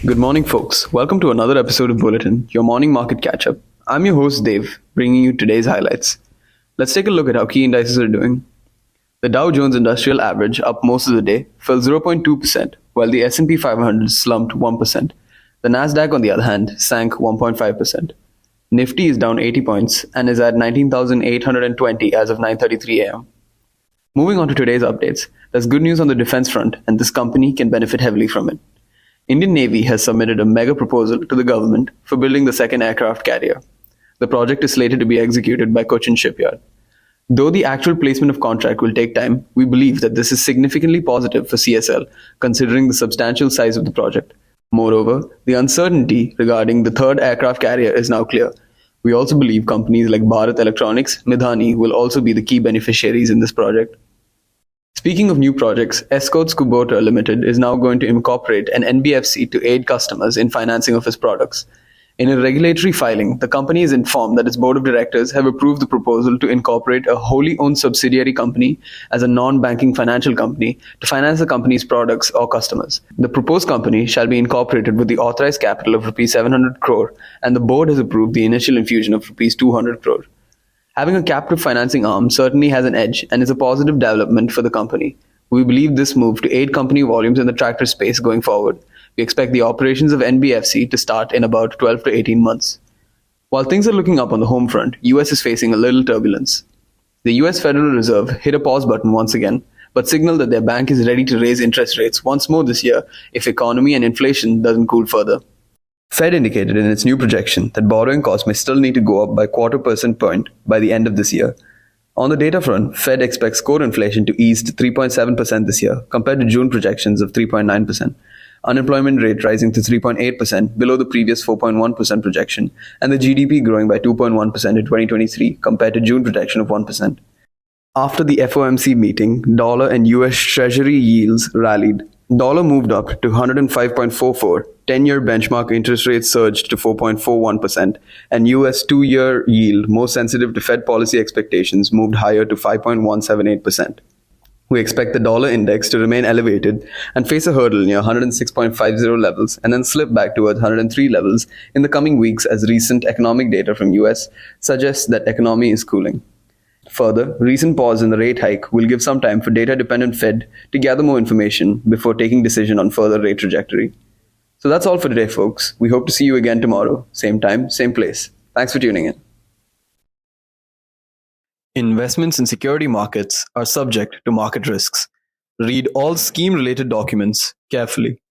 Good morning, folks. Welcome to another episode of Bulletin, your morning market catch up. I'm your host, Dave, bringing you today's highlights. Let's take a look at how key indices are doing. The Dow Jones Industrial Average, up most of the day, fell 0.2%, while the S&P 500 slumped 1%. The Nasdaq, on the other hand, sank 1.5%. Nifty is down 80 points and is at 19,820 as of 9:33 a.m. Moving on to today's updates, there's good news on the defense front, and this company can benefit heavily from it. Indian Navy has submitted a mega proposal to the government for building the second aircraft carrier. The project is slated to be executed by Cochin Shipyard. Though the actual placement of contract will take time, we believe that this is significantly positive for CSL, considering the substantial size of the project. Moreover, the uncertainty regarding the third aircraft carrier is now clear. We also believe companies like Bharat Electronics, Midhani will also be the key beneficiaries in this project. Speaking of new projects, Escorts Kubota Limited is now going to incorporate an NBFC to aid customers in financing of its products. In a regulatory filing, the company is informed that its board of directors have approved the proposal to incorporate a wholly owned subsidiary company as a non-banking financial company to finance the company's products or customers. The proposed company shall be incorporated with the authorized capital of Rs 700 crore, and the board has approved the initial infusion of Rs 200 crore. Having a captive financing arm certainly has an edge and is a positive development for the company. We believe this move to aid company volumes in the tractor space going forward. We expect the operations of NBFC to start in about 12 to 18 months. While things are looking up on the home front, US is facing a little turbulence. The US Federal Reserve hit a pause button once again, but signaled that their bank is ready to raise interest rates once more this year if economy and inflation doesn't cool further. Fed indicated in its new projection that borrowing costs may still need to go up by quarter percent point by the end of this year. On the data front, Fed expects core inflation to ease to 3.7% this year, compared to June projections of 3.9%. Unemployment rate rising to 3.8%, below the previous 4.1% projection, and the GDP growing by 2.1% in 2023, compared to June projection of 1%. After the FOMC meeting, dollar and US Treasury yields rallied. Dollar moved up to 105.44, 10-year benchmark interest rates surged to 4.41%, and US 2-year yield, more sensitive to Fed policy expectations, moved higher to 5.178%. We expect the dollar index to remain elevated and face a hurdle near 106.50 levels and then slip back towards 103 levels in the coming weeks as recent economic data from US suggests that economy is cooling. Further, recent pause in the rate hike will give some time for data-dependent Fed to gather more information before taking decision on further rate trajectory. So that's all for today, folks. We hope to see you again tomorrow, same time, same place. Thanks for tuning in. Investments in security markets are subject to market risks. Read all scheme-related documents carefully.